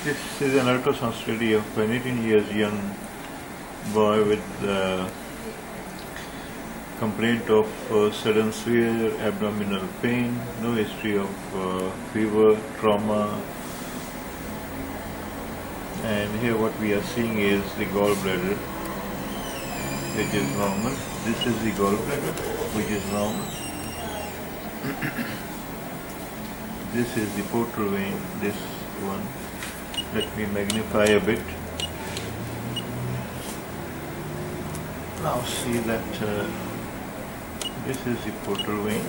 This is an ultrasound study of an 18 years young boy with complaint of sudden severe abdominal pain, no history of fever, trauma, and here what we are seeing is the gallbladder, which is normal. This is the gallbladder, which is normal. This is the portal vein, this one. Let me magnify a bit. Now see that this is the portal vein,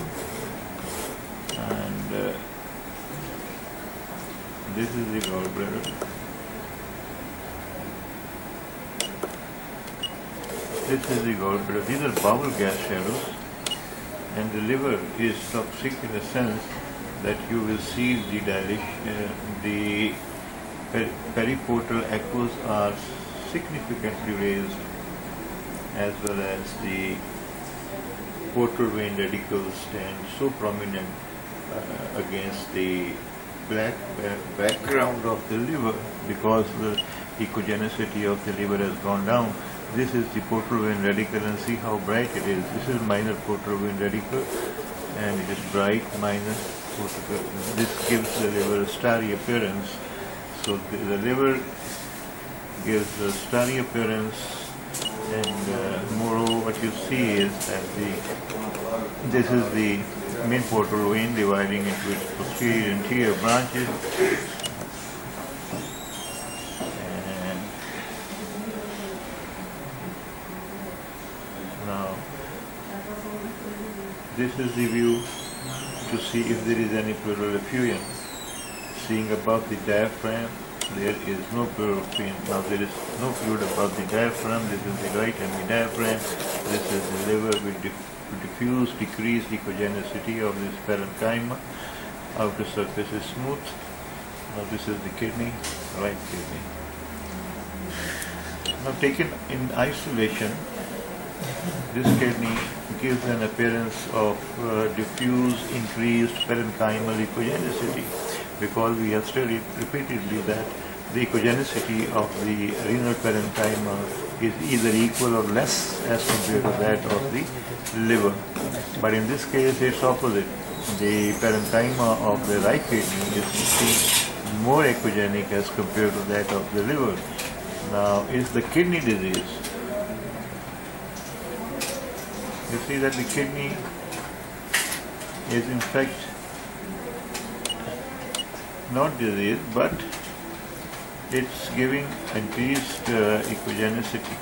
and this is the gallbladder. This is the gallbladder. These are bowel gas shadows, and the liver is toxic in the sense that you will see the dilation, the periportal echoes are significantly raised, as well as the portal vein radicals stand so prominent against the black background of the liver because the echogenicity of the liver has gone down. This is the portal vein radical, and see how bright it is. This is minor portal vein radical, and it is bright minor portal. This gives the liver a starry appearance. So the liver gives a starry appearance, and moreover what you see is that this is the main portal vein dividing into its posterior and anterior branches, and now this is the view to see if there is any pleural effusion. Seeing above the diaphragm, there is no pleural effusion. Now there is no fluid above the diaphragm. This is the right hemidiaphragm. This is the liver with diffuse, decreased echogenicity of this parenchyma. Outer surface is smooth. Now this is the kidney, right kidney. Now taken in isolation, this kidney gives an appearance of diffuse, increased parenchymal echogenicity, because we have studied repeatedly that the echogenicity of the renal parenchyma is either equal or less as compared to that of the liver. But in this case it's opposite. The parenchyma of the right kidney is more echogenic as compared to that of the liver. Now is the kidney disease. You see that the kidney is in fact not disease, but it's giving increased echogenicity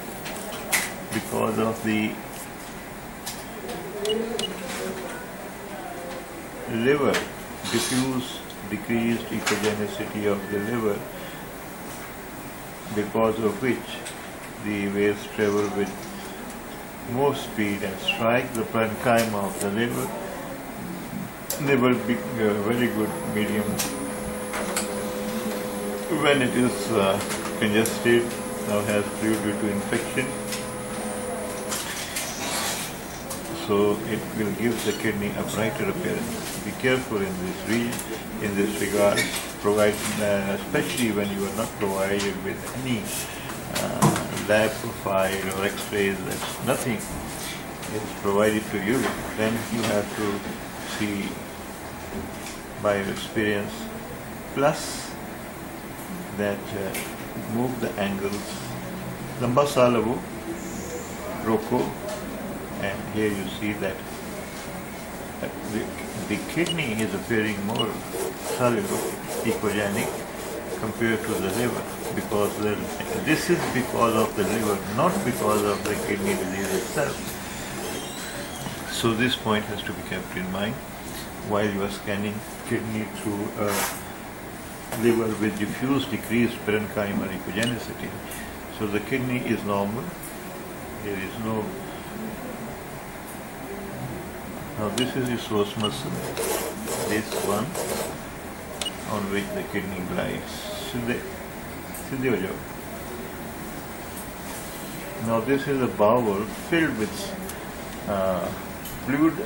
because of the liver, diffuse decreased echogenicity of the liver, because of which the waves travel with more speed and strike the parenchyma of the liver. Liver being a very good medium when it is congested, now has fluid due to infection, so it will give the kidney a brighter appearance. Be careful in this region, in this regard, especially when you are not provided with any lab profile or x-rays, that's nothing is provided to you, then you have to see by experience, plus that move the angles, lamba salavo, roko, and here you see that the kidney is appearing more soluble, echogenic compared to the liver, because this is because of the liver, not because of the kidney disease itself. So this point has to be kept in mind while you are scanning kidney through a liver with diffuse decreased parenchymal echogenicity. So the kidney is normal. There is no. Now this is the source muscle, this one on which the kidney glides. Siddhe ho jao. Now this is a bowel filled with fluid.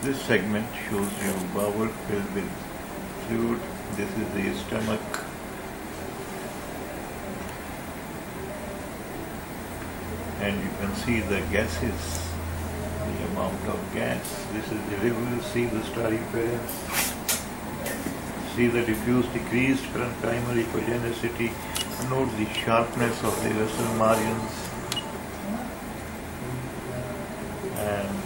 This segment shows you bowel filled with fluid. This is the stomach. And you can see the gases, the amount of gas. This is the liver. See the starry appearance. See the diffuse decreased parenchymal echogenicity. Note the sharpness of the vessel margins. And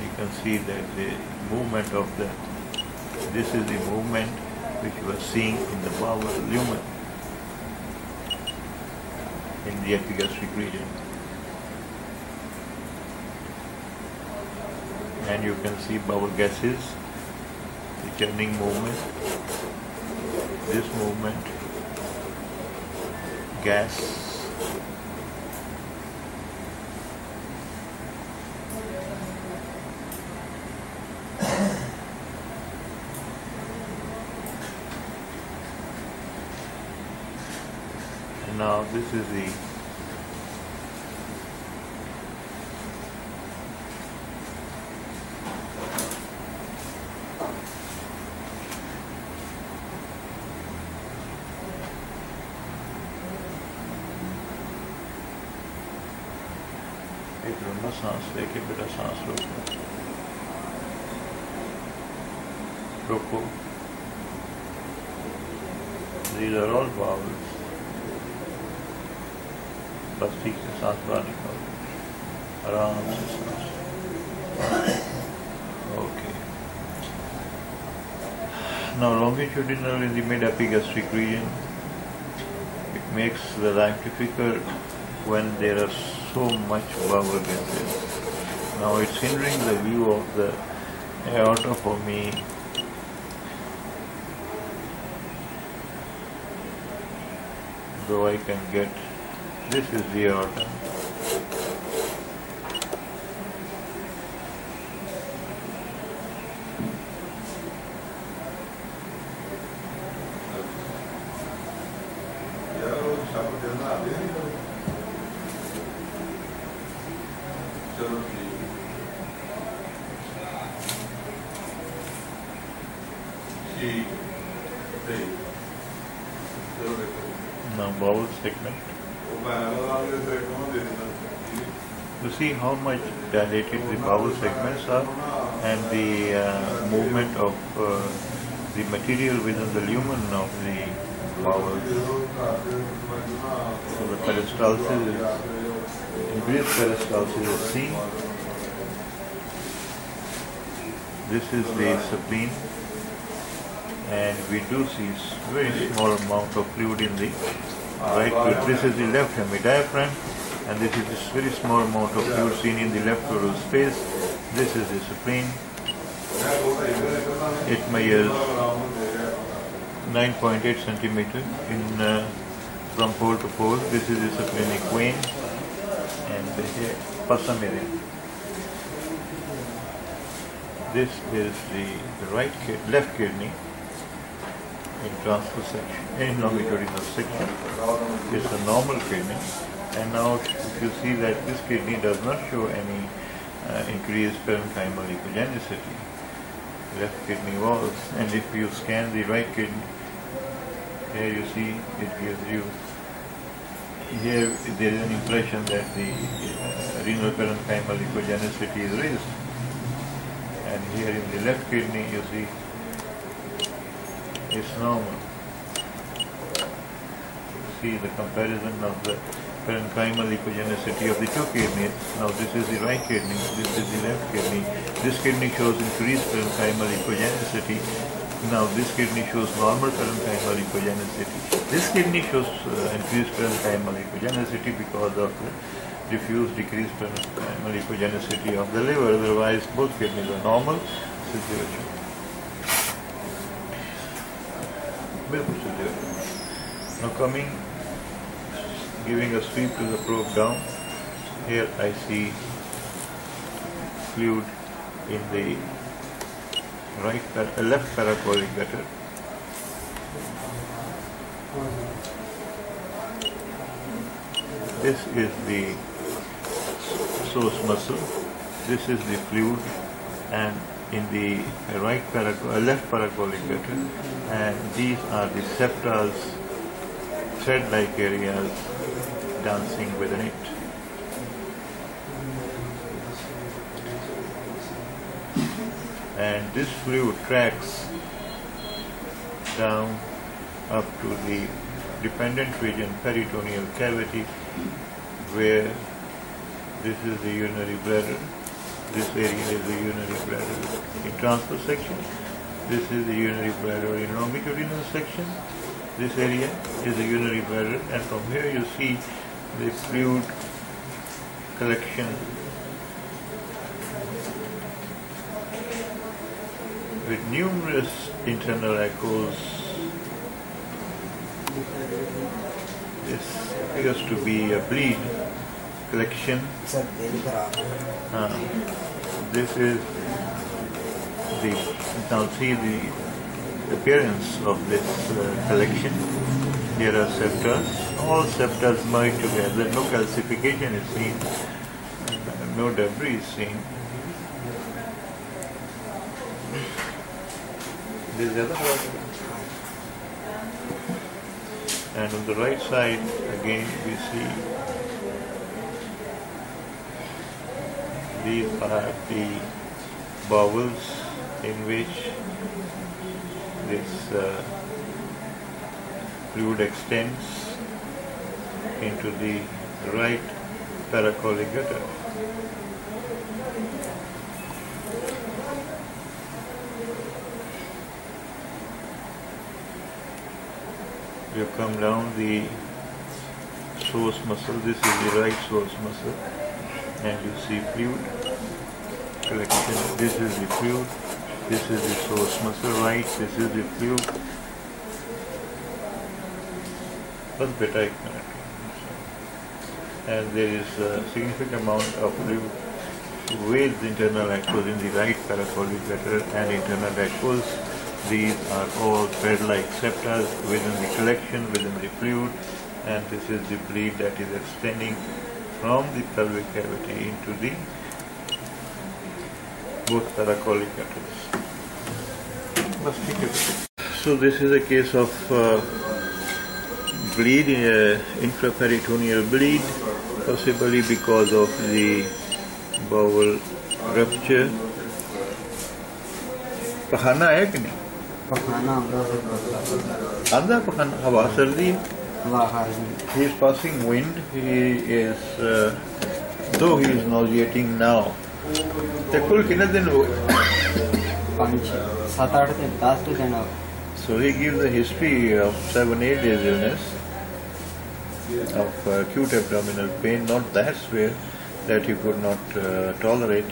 you can see that the movement of this is the movement which you are seeing in the bowel lumen, in the epigastric region. And you can see bowel gases, the churning movement, this movement, gas. And now this is the एक लंबा सांस लेके बेटा सांस रोको. These are all vowels. बस ठीक से सांस बाहर निकालो, आराम से सांस. Okay. Now longitudinal in the mid-epigastric region. It makes the life difficult when there are so much bowel gases. Now it's hindering the view of the aorta for me. Though I can get, this is the aorta. Now bowel segment. You see how much dilated the bowel segments are, and the movement of the material within the lumen of the bowel. So the peristalsis is, increased peristalsis is seen. This is the spleen, and we do see very small amount of fluid in the right. This is the left hemidiaphragm, and this is this very small amount of fluid seen in the left pleural space. This is the spleen. It measures 9.8 centimeter in from pole to pole. This is the splenic vein, and here pasa area. This is the left kidney in transverse section, in longitudinal section. It's a normal kidney, and now if you see that this kidney does not show any increased parenchymal echogenicity, left kidney walls. And if you scan the right kidney, here you see it gives you, here there is an impression that the renal parenchymal echogenicity is raised. And here in the left kidney you see it's normal. See the comparison of the parenchymal echogenicity of the two kidneys. Now this is the right kidney, this is the left kidney. This kidney shows increased parenchymal echogenicity. Now this kidney shows normal parenchymal echogenicity. This kidney shows increased parenchymal echogenicity because of the diffuse decreased parenchymal echogenicity of the liver. Otherwise both kidneys are normal situation. Now coming, giving a sweep to the probe down, here I see fluid in the left parachoric gutter. This is the source muscle. This is the fluid and in the left paracollic gutter, and these are the septals, thread-like areas dancing within it. And this fluid tracks down up to the dependent region peritoneal cavity, where this is the urinary bladder, this area is the urinary bladder in transverse section, this is the urinary bladder in longitudinal section, this area is the urinary bladder, and from here you see the fluid collection with numerous internal echoes. This appears to be a bleed collection. This is now see the appearance of this collection. Here are septals. All septals merged together. No calcification is seen. No debris is seen. This is the other part. And on the right side, again, we see these are the bowels in which this fluid extends into the right paracollic gutter. You come down the source muscle, this is the right source muscle, and you see fluid collection. This is the fluid, this is the source muscle, right, this is the fluid. And there is a significant amount of fluid with internal echoes in the right paracollic gutter and internal echoes. These are all thread-like septals within the collection, within the fluid, and this is the bleed that is extending from the pelvic cavity into the both paracollic gutters. So this is a case of bleed, intraperitoneal bleed, possibly because of the bowel rupture. पखाना है कि नहीं? पखाना आंधा पखाना, हवा सर्दी. He is passing wind. He is, though he is nauseating now. ते कुल कितने दिन हो? 7-8 दिन, 10 दिन. So he gives a history of 7-8 days illness, of acute abdominal pain, not that severe that he could not tolerate.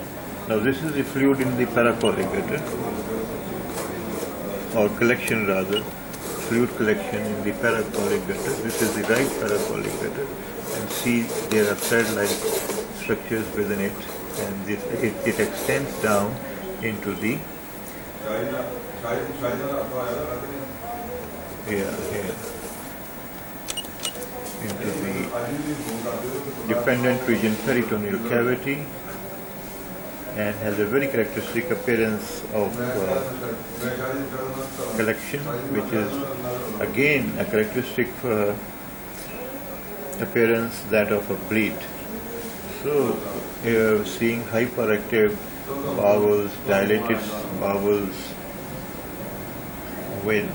Now this is the fluid in the paracollic gutter, or collection rather, fluid collection in the paracollic gutter. This is the right paracollic gutter, and see there are thread-like structures within it, and it extends down into the into the dependent region peritoneal cavity, and has a very characteristic appearance of collection, which is again a characteristic appearance that of a bleed. So you're seeing hyperactive bowels, dilated bowels with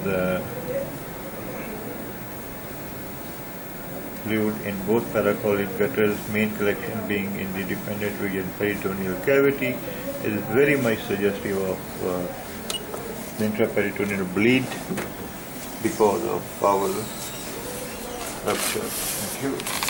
fluid in both paracollic gutters, main collection being in the dependent region peritoneal cavity. It is very much suggestive of intraperitoneal bleed because of bowel rupture. Thank you.